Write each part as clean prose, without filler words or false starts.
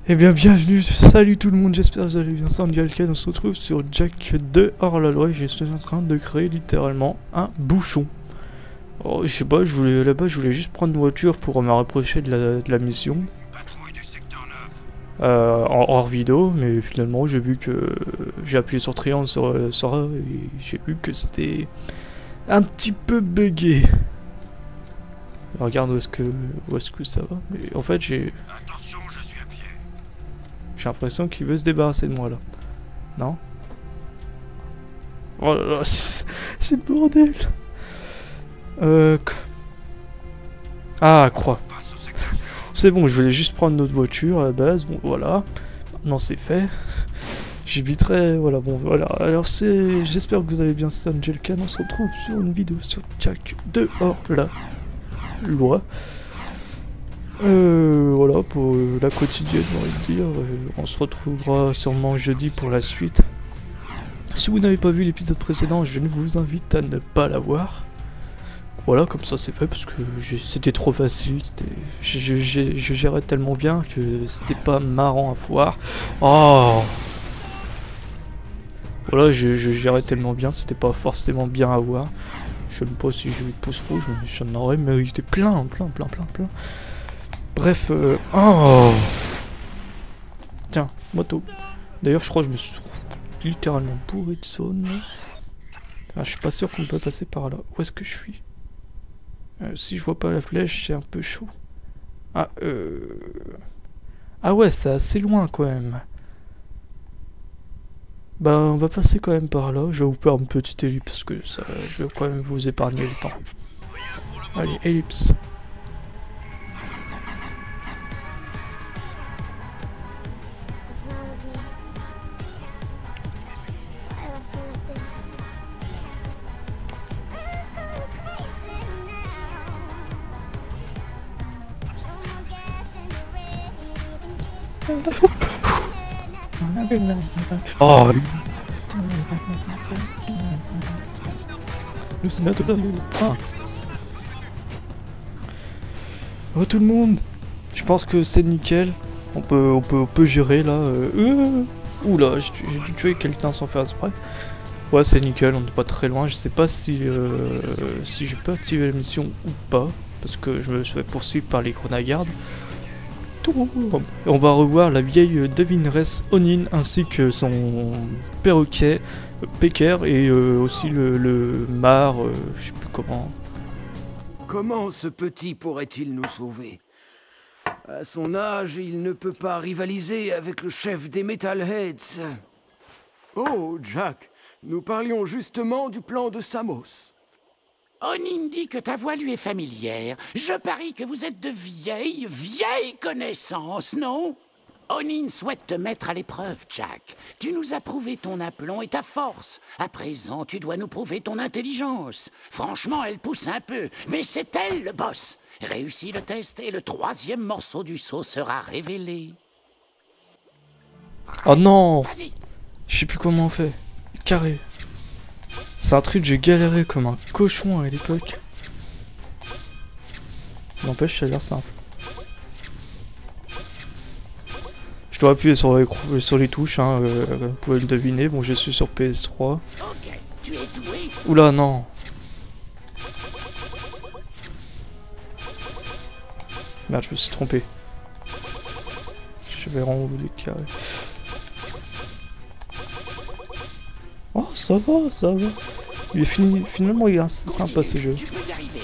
Eh bien, bienvenue, salut tout le monde, j'espère que vous allez bien. C'est Angelken, on se retrouve sur Jack 2 hors la loi et je suis en train de créer littéralement un bouchon. Oh, je sais pas, là-bas, je voulais juste prendre une voiture pour me rapprocher de la mission. Patrouille du secteur En9. hors vidéo, mais finalement, j'ai vu que j'ai appuyé sur triangle sur ça et j'ai vu que c'était un petit peu buggé. Regarde où est-ce que ça va. Mais en fait, Attention, je suis à pied. j'ai l'impression qu'il veut se débarrasser de moi là. Non? Oh là là, c'est le bordel. Ah, croix. Passe au secteur suivant. C'est bon, je voulais juste prendre notre voiture à la base. Bon, voilà. Maintenant, c'est fait. J'éviterai. Voilà, bon, voilà. Alors, j'espère que vous allez bien. C'est Angelken. On se retrouve sur une vidéo sur Jack 2 hors la loi. Voilà, pour la quotidienne, j'ai envie de dire. On se retrouvera sûrement jeudi pour la suite. Si vous n'avez pas vu l'épisode précédent, je vous invite à ne pas la voir. Voilà, comme ça c'est fait, parce que c'était trop facile, je gérais tellement bien que c'était pas marrant à voir. Oh, voilà, je gérais tellement bien, c'était pas forcément bien à voir. Je sais même pas si j'ai eu de pouce rouge, mais j'en aurais mérité plein. Bref, oh, tiens, moto. D'ailleurs, je crois que je me suis littéralement bourré de zone. Ah, je suis pas sûr qu'on peut passer par là. Où est-ce que je suis? Si je vois pas la flèche, c'est un peu chaud. Ah, ah ouais, c'est assez loin quand même. Ben, on va passer quand même par là. Je vais vous faire une petite ellipse parce que ça, je vais quand même vous épargner le temps. Allez, ellipse. Oh, oh tout le monde, je pense que c'est nickel. On peut gérer là. Oula, j'ai dû tuer quelqu'un sans faire exprès. Ouais, c'est nickel, on n'est pas très loin. Je sais pas si je peux activer la mission ou pas, parce que je me fais poursuivre par les grenades. Et on va revoir la vieille devineresse Onin ainsi que son perroquet Pecker et aussi le mar, je sais plus comment. Comment ce petit pourrait-il nous sauver? À son âge, il ne peut pas rivaliser avec le chef des Metalheads. Oh, Jack, nous parlions justement du plan de Samos. Onin dit que ta voix lui est familière. Je parie que vous êtes de vieilles connaissances, non? Onin souhaite te mettre à l'épreuve, Jack. Tu nous as prouvé ton aplomb et ta force. À présent, tu dois nous prouver ton intelligence. Franchement, elle pousse un peu, mais c'est elle le boss. Réussis le test et le 3e morceau du seau sera révélé. Oh non! Vas-y. Je sais plus comment on fait. Carré. C'est un truc, j'ai galéré comme un cochon à l'époque. N'empêche, ça a l'air simple. Je dois appuyer sur les touches, hein, vous pouvez le deviner. Bon, je suis sur PS3. Ok, tu es doué. Oula, non. Merde, je me suis trompé. Je vais renrouler carré. Oh, ça va. Il est fini, finalement, il est assez sympa ce jeu. Tu peux y arriver.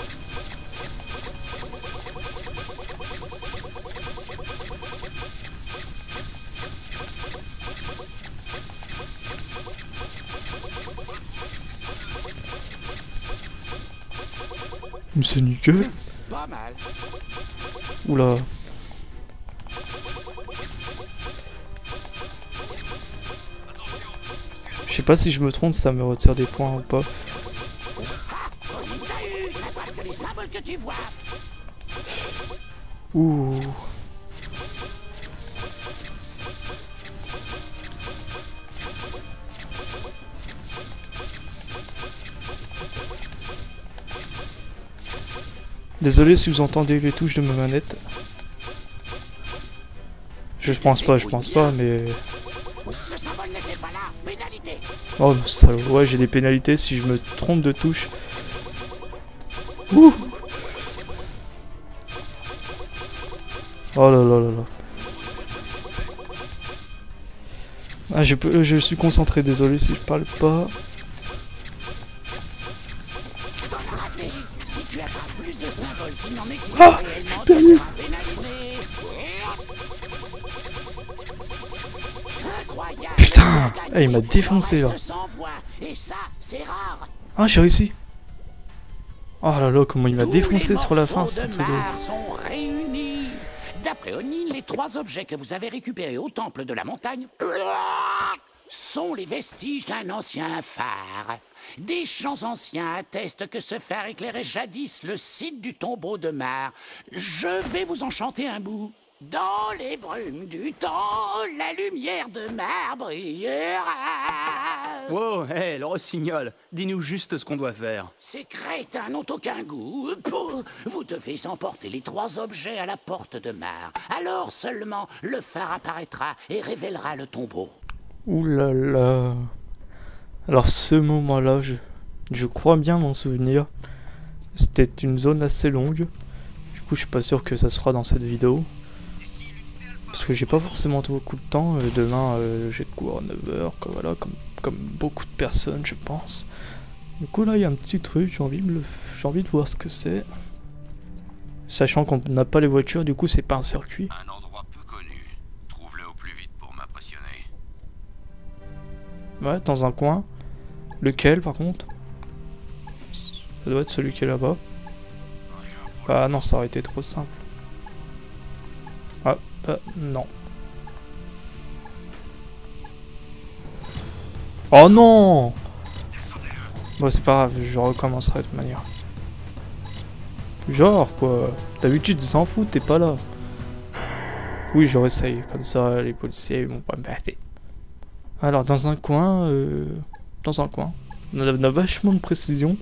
Mais c'est nickel. Pas mal. Oula. Je sais pas si je me trompe, ça me retire des points ou pas. Onin t'a eu. N'attrape que les symboles que tu vois. Ouh. Désolé si vous entendez les touches de ma manette. Je pense pas, mais... Ce symbole n'était pas là. Pénalité. Oh, salaud. Ouais, j'ai des pénalités si je me trompe de touche. Ouh. Oh là là là là. Ah, je suis concentré, désolé si je parle pas. Si tu attrapes plus de symboles qui n'en existent Ah, réellement, je suis perdu. tu seras pénalisé. Incroyable. Putain, Tu ah, il m'a gagnes défoncé là. reste sans voix. Et ça, c'est rare. Ah, j'ai réussi. Oh là là, comment il m'a Tous défoncé les sur la morceaux fin, de c'est tout marre sont réunis. D'après Onin, les 3 objets que vous avez récupérés au temple de la montagne sont les vestiges d'un ancien phare. Des champs anciens attestent que ce phare éclairait jadis le site du tombeau de Mar. Je vais vous en chanter un bout. Dans les brumes du temps, la lumière de Mar brillera. Wow, hé, le rossignol, dis-nous juste ce qu'on doit faire. Ces crétins n'ont aucun goût. Vous devez emporter les 3 objets à la porte de Mar. Alors seulement le phare apparaîtra et révélera le tombeau. Ouh là là. Alors ce moment-là, je crois bien m'en souvenir. C'était une zone assez longue. Du coup, je suis pas sûr que ça sera dans cette vidéo. Parce que j'ai pas forcément beaucoup de temps. Demain, j'ai de cours à 9h, comme beaucoup de personnes, je pense. Du coup, là, il y a un petit truc, j'ai envie de voir ce que c'est. Sachant qu'on n'a pas les voitures, du coup, c'est pas un circuit. Un endroit peu connu. Trouve-le au plus vite pour m'impressionner. Ouais, dans un coin. Lequel, par contre? Ça doit être celui qui est là-bas. Ah non, ça aurait été trop simple. Ah, non. Oh non! Bon, c'est pas grave, je recommencerai de toute manière. Genre, quoi. D'habitude, ils s'en foutent, t'es pas là. Oui, je réessaye. Comme ça, les policiers vont pas me passer. Alors, dans un coin... On a vachement de précision.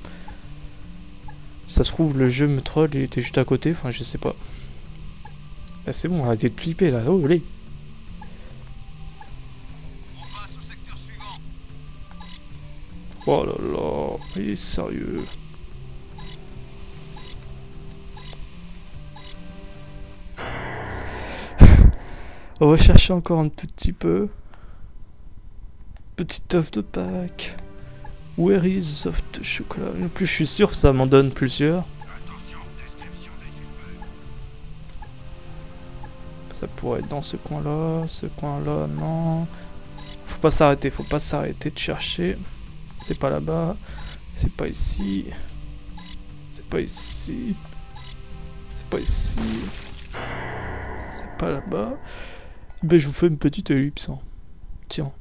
Ça se trouve, le jeu me troll, il était juste à côté. Enfin, je sais pas. Là, c'est bon, arrêtez de flipper, là. Oh, allez. On passe au secteur suivant. Oh là là, il est sérieux. On va chercher encore un tout petit peu. Petite œuf de Pâques. Where is œuf de chocolat? En plus, je suis sûr que ça m'en donne plusieurs. Attention, description des suspects. Ça pourrait être dans ce coin-là, non. Faut pas s'arrêter de chercher. C'est pas là-bas, c'est pas ici. C'est pas ici. C'est pas ici. C'est pas là-bas. Ben, je vous fais une petite ellipse. Hein. Tiens.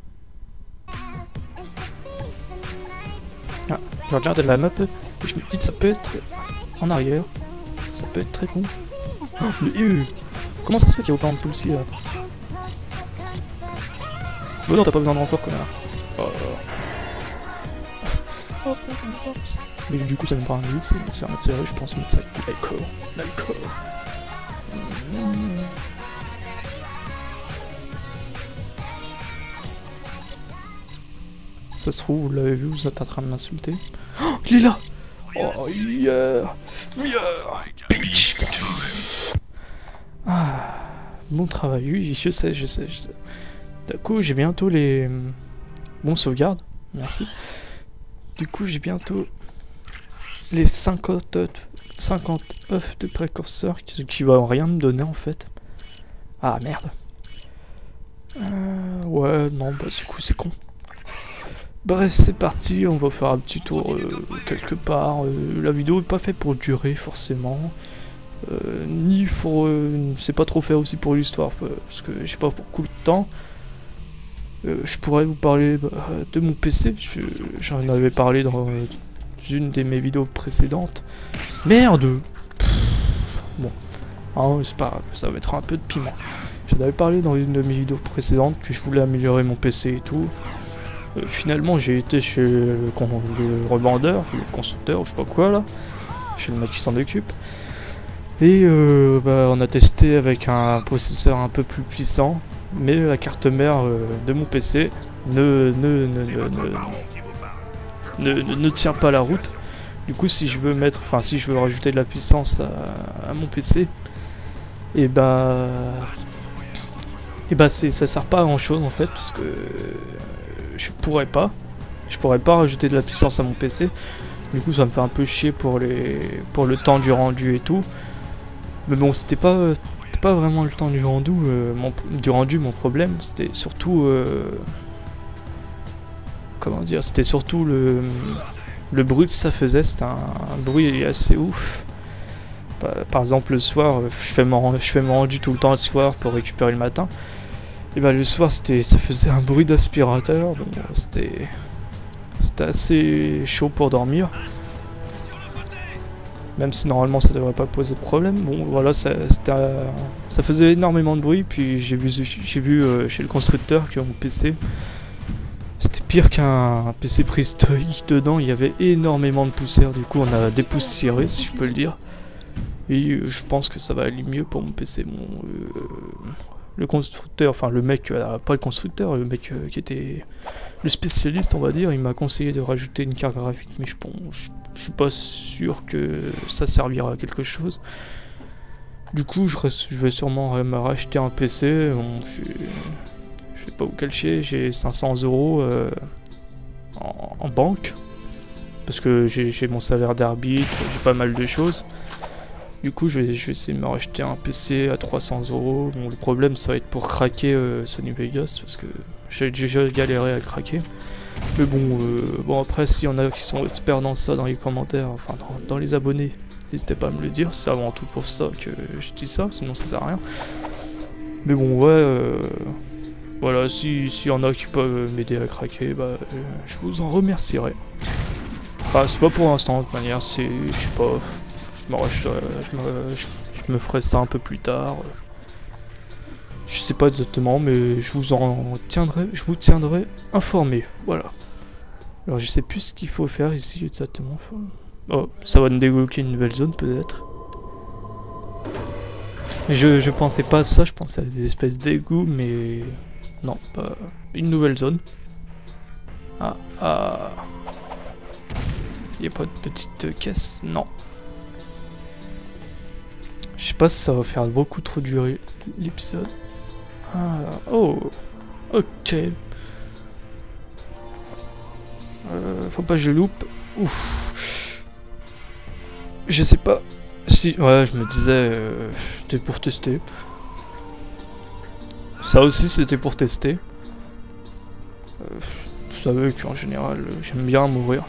Ah, je regarde la map et je me dis que ça peut être en arrière. Ça peut être très con. Oh, mais comment ça se fait qu'il y a autant de policiers là? Bon non, t'as pas besoin de renfort, connard. Oh. Mais du coup, ça me prend un ellipse, c'est un mètre, je pense mettre ça avec l'alcool. Ça se trouve, vous l'avez vu, vous êtes en train de m'insulter. Oh, il est là! Oh, yeah! Bitch! Ah, bon travail, oui, je sais. Du coup, j'ai bientôt les... Bon, sauvegarde, merci. Du coup, j'ai bientôt les 50 œufs de précurseur qui vont rien me donner, en fait. Ah, merde. Ouais, non, bah, du coup, c'est con. Bref, c'est parti, on va faire un petit tour quelque part. La vidéo est pas faite pour durer forcément. Ni pour... c'est pas trop fait aussi pour l'histoire, parce que j'ai pas beaucoup de temps. Je pourrais vous parler de mon PC, j'en avais parlé dans une de mes vidéos précédentes. Merde! Bon, hein, c'est pas grave, ça va être un peu de piment. J'en avais parlé dans une de mes vidéos précédentes que je voulais améliorer mon PC et tout. Finalement, j'ai été chez le revendeur, le constructeur, je sais pas quoi là, chez le mec qui s'en occupe. Et bah, on a testé avec un processeur un peu plus puissant, mais la carte mère de mon PC ne tient pas la route. Du coup, si je veux mettre, enfin si je veux rajouter de la puissance à mon PC, et bah ça sert pas à grand chose en fait, parce que je pourrais pas rajouter de la puissance à mon PC. Du coup, ça me fait un peu chier pour le temps du rendu et tout. Mais bon, c'était pas vraiment le temps du rendu, mon problème. C'était surtout, comment dire, c'était surtout le bruit que ça faisait. C'était un bruit assez ouf. Par exemple, le soir, je fais mon rendu tout le temps le soir pour récupérer le matin. Et bah le soir, ça faisait un bruit d'aspirateur. Bon, c'était assez chaud pour dormir. Même si normalement ça devrait pas poser de problème. Bon voilà, ça faisait énormément de bruit. Puis j'ai vu chez le constructeur que mon PC, c'était pire qu'un PC préhistorique. Dedans il y avait énormément de poussière. Du coup on a dépoussiéré, si je peux le dire. Et je pense que ça va aller mieux pour mon PC. Bon, le constructeur, enfin le mec, pas le constructeur, le mec qui était le spécialiste on va dire, il m'a conseillé de rajouter une carte graphique, mais je suis pas sûr que ça servira à quelque chose. Du coup je vais sûrement me racheter un PC. Bon, je sais pas où cacher, j'ai 500 € en banque, parce que j'ai mon salaire d'arbitre, j'ai pas mal de choses. Du coup, je vais essayer de me racheter un PC à 300 €. Bon, le problème, ça va être pour craquer Sony Vegas, parce que j'ai déjà galéré à craquer. Mais bon, après, s'il y en a qui sont experts dans ça, dans les commentaires, enfin dans les abonnés, n'hésitez pas à me le dire. C'est avant tout pour ça que je dis ça, sinon ça sert à rien. Mais bon, ouais, voilà, s'il y en a qui peuvent m'aider à craquer, bah, je vous en remercierai. Enfin, c'est pas pour l'instant, de toute manière, je sais pas. Je me ferai ça un peu plus tard. Je sais pas exactement, mais je vous tiendrai informé. Voilà. Alors je sais plus ce qu'il faut faire ici exactement. Oh, ça va nous débloquer une nouvelle zone peut-être. Je pensais pas à ça, je pensais à des espèces d'égouts, mais non, pas une nouvelle zone. Ah. Il y a pas de petite caisse, non. Je sais pas si ça va faire beaucoup trop durer l'épisode. Ah, oh, ok. Faut pas que je loupe. Ouf. Je sais pas si... Ouais, je me disais... c'était pour tester. Ça aussi, c'était pour tester. Vous savez qu'en général, j'aime bien mourir.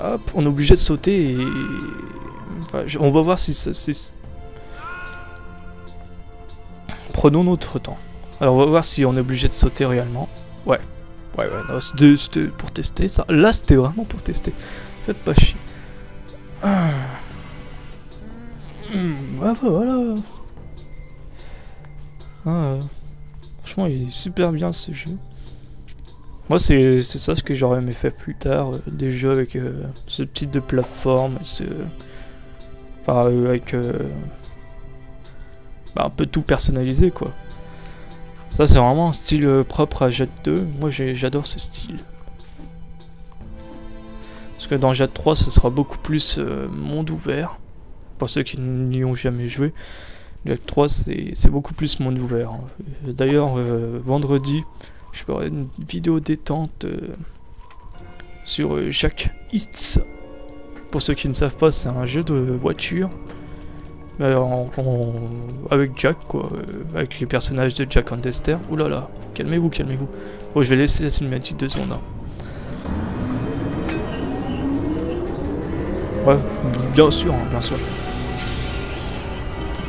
Hop, on est obligé de sauter et... Enfin, on va voir si ça... Prenons notre temps. Alors on va voir si on est obligé de sauter réellement. Ouais, non, c'était pour tester ça. Là c'était vraiment pour tester. Faites pas chier. Voilà. Franchement il est super bien ce jeu. Moi c'est ça ce que j'aurais aimé faire plus tard. Des jeux avec ce type de plateforme. Enfin avec... un peu tout personnalisé quoi. Ça c'est vraiment un style propre à Jet 2. Moi j'adore ce style. Parce que dans Jet 3 ce sera beaucoup plus monde ouvert. Pour ceux qui n'y ont jamais joué, Jet 3 c'est beaucoup plus monde ouvert. D'ailleurs vendredi je ferai une vidéo détente sur Jack Hits. Pour ceux qui ne savent pas, c'est un jeu de voiture. Avec Jack quoi, avec les personnages de Jack and Dexter. Oulala, calmez-vous. Bon, je vais laisser la cinématique 2 secondes. Ouais, bien sûr.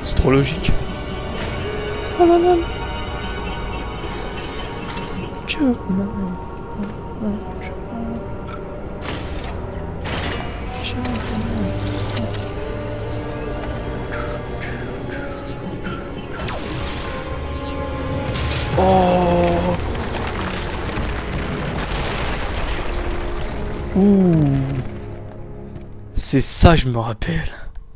C'est trop logique. Oh. C'est ça, je me rappelle.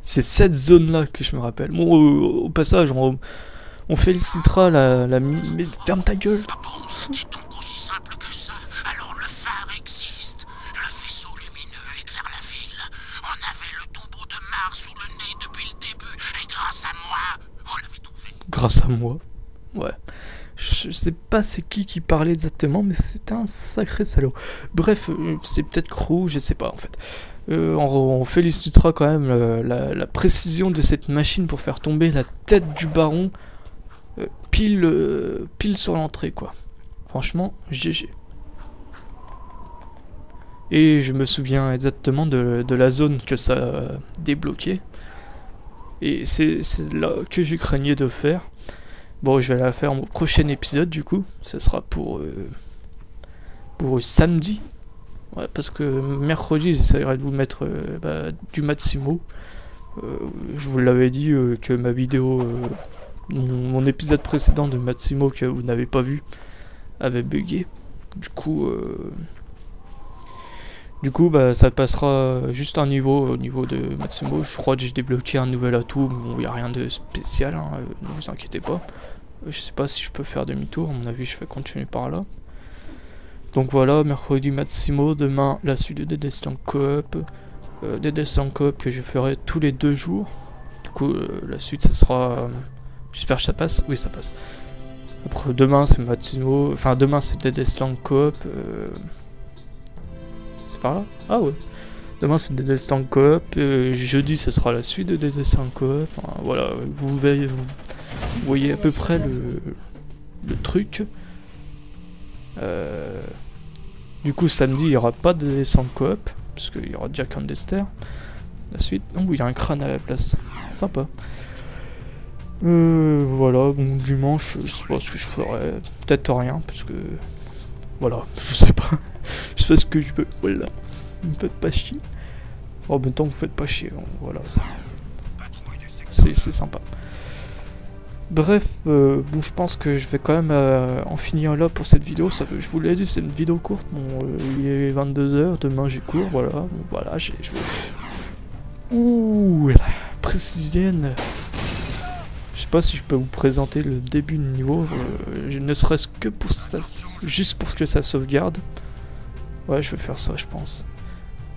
C'est cette zone-là que je me rappelle. Bon, au passage, on félicitera Mais ferme ta gueule. Bon, c'était donc aussi simple que ça. Alors le phare existe. Le faisceau lumineux éclaire la ville. On avait le tombeau de Mars sous le nez depuis le début. Et grâce à moi, vous l'avez trouvé. Grâce à moi. Ouais. Je sais pas c'est qui parlait exactement, mais c'était un sacré salaud. Bref, c'est peut-être Crew, je sais pas en fait. On félicitera quand même la précision de cette machine pour faire tomber la tête du baron pile sur l'entrée, quoi. Franchement, GG. Et je me souviens exactement de la zone que ça a débloqué. Et c'est là que je craignais de faire. Bon, je vais la faire au prochain épisode, du coup. Ça sera pour samedi. Ouais, parce que mercredi, j'essaierai de vous mettre du Matsimo. Je vous l'avais dit que ma vidéo, mon épisode précédent de Matsimo que vous n'avez pas vu, avait bugué. Du coup, ça passera juste un niveau au niveau de Matsimo. Je crois que j'ai débloqué un nouvel atout. Bon, il n'y a rien de spécial, hein, ne vous inquiétez pas. Je sais pas si je peux faire demi-tour. À mon avis, je vais continuer par là. Donc voilà, mercredi Matsimo, demain la suite de Dead Slang Coop. Dead Slang Coop que je ferai tous les 2 jours. Du coup, la suite, ça sera... J'espère que ça passe. Oui, ça passe. Après, demain, c'est Matsimo. Enfin, demain, c'est Dead Slang Coop. C'est par là? Ah ouais. Demain, c'est Dead Slang Coop. Jeudi, ce sera la suite de Dead Slang Coop. Enfin, voilà, vous voyez à peu près le truc. Du coup, samedi, il n'y aura pas de Dead Slang Coop. Parce qu'il y aura Jack and Dexter. La suite. Oh, il y a un crâne à la place. Sympa. Voilà, bon, dimanche, je sais pas ce que je ferai. Peut-être rien, parce que... Voilà, je sais pas. Je fais ce que je veux, voilà. Vous me faites pas chier. En même temps, vous faites pas chier, hein. Voilà. C'est sympa. Bref, bon, je pense que je vais quand même en finir là pour cette vidéo. Je vous l'ai dit, c'est une vidéo courte. Bon, il est 22 h, demain j'ai cours, voilà. Bon, voilà, Ouh, la précision. Je sais pas si je peux vous présenter le début du niveau, ne serait-ce que pour ça, juste pour que ça sauvegarde. Ouais, je vais faire ça, je pense.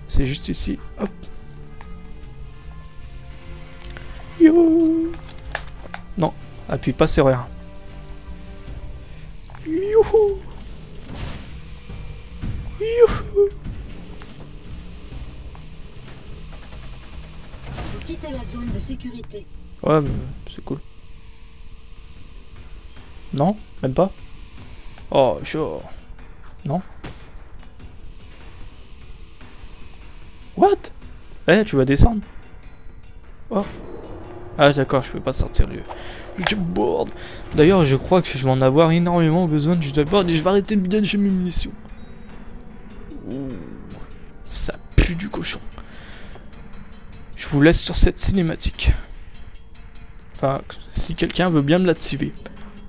C'est juste ici, hop. Yo. Non, appuie pas, c'est rien. Youhou. Youhou. Vous quittez la zone de sécurité. Ouais, mais c'est cool. Non, même pas. Oh, chaud. Non. What? Eh, tu vas descendre. Oh. Ah d'accord, je peux pas sortir du board. D'ailleurs, je crois que je vais en avoir énormément besoin du board et je vais arrêter de me donner mes munitions. Ouh, ça pue du cochon. Je vous laisse sur cette cinématique. Enfin, si quelqu'un veut bien me l'activer.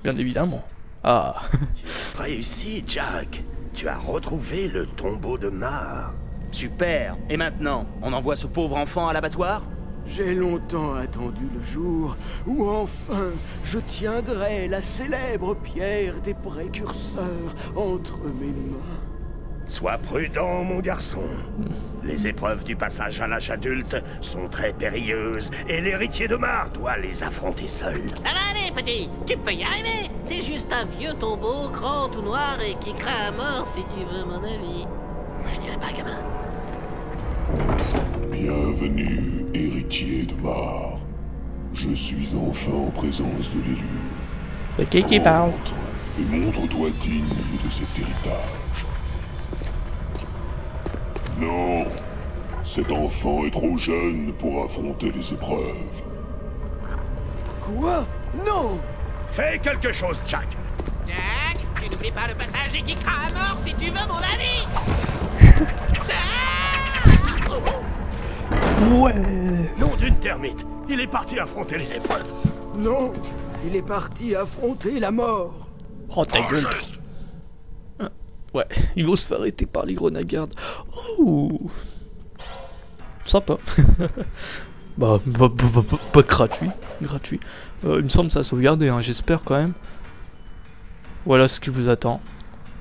Bien évidemment. Ah. Tu as réussi, Jack. Tu as retrouvé le tombeau de Mars. Super. Et maintenant, on envoie ce pauvre enfant à l'abattoir? J'ai longtemps attendu le jour où enfin je tiendrai la célèbre pierre des précurseurs entre mes mains. Sois prudent, mon garçon. Les épreuves du passage à l'âge adulte sont très périlleuses et l'héritier de Mars doit les affronter seul. Ça va aller, petit. Tu peux y arriver. C'est juste un vieux tombeau, grand tout noir et qui craint à mort, si tu veux mon avis. Moi, je dirais pas, gamin. Bienvenue, héritier de Mars. Je suis enfin en présence de l'élu. C'est qui parle? Et montre-toi digne de cet héritage. Non, cet enfant est trop jeune pour affronter les épreuves. Quoi? Non! Fais quelque chose, Jack. Jack, tu n'oublies pas le passage et qui craint à mort, si tu veux mon avis. Ouais. Nom d'une termite. Il est parti affronter les épreuves. Non! Il est parti affronter la mort! Oh ta gueule. Ouais, ils vont se faire arrêter par les grenades. Oh. sympa. Bah, pas gratuit. Il me semble que ça a sauvegardé, hein, j'espère quand même. Voilà ce qui vous attend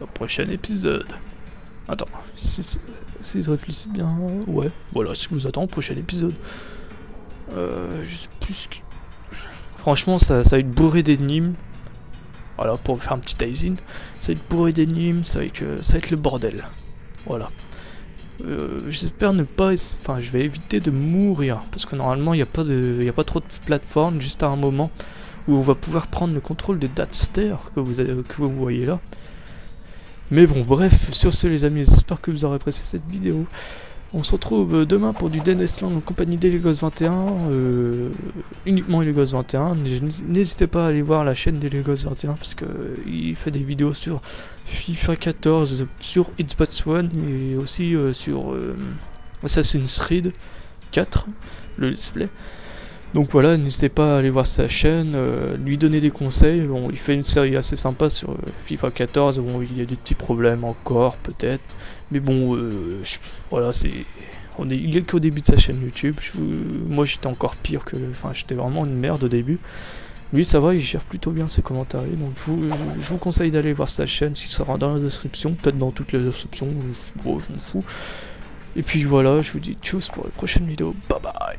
au prochain épisode. Attends, si je réfléchis bien... Ouais, voilà ce qui vous attend au prochain épisode. Je sais plus ce que... Franchement, ça va être bourré d'énigmes. Voilà, pour faire un petit teasing. Ça va être bourré d'énigmes, ça va être le bordel. Voilà. J'espère ne pas... Enfin, je vais éviter de mourir. Parce que normalement, il n'y a pas trop de plateformes, juste à un moment où on va pouvoir prendre le contrôle de Daxter que vous voyez là. Mais bon, bref, sur ce les amis, j'espère que vous aurez apprécié cette vidéo. On se retrouve demain pour du Dennis Land en compagnie d'Elegos 21, uniquement Elegos 21. N'hésitez pas à aller voir la chaîne d'Elegos 21 parce que il fait des vidéos sur FIFA 14, sur Xbox One et aussi sur Assassin's Creed 4, le display. Donc voilà, n'hésitez pas à aller voir sa chaîne, lui donner des conseils. Bon, il fait une série assez sympa sur FIFA 14, bon, il y a des petits problèmes encore, peut-être. Mais bon, voilà, il est qu'au début de sa chaîne YouTube. Moi, j'étais encore pire que... Enfin, j'étais vraiment une merde au début. Lui, ça va, il gère plutôt bien ses commentaires. Donc, je vous conseille d'aller voir sa chaîne, qui sera dans la description, peut-être dans toutes les descriptions. Bon, je m'en fous. Et puis voilà, je vous dis tchuss pour la prochaine vidéo. Bye bye.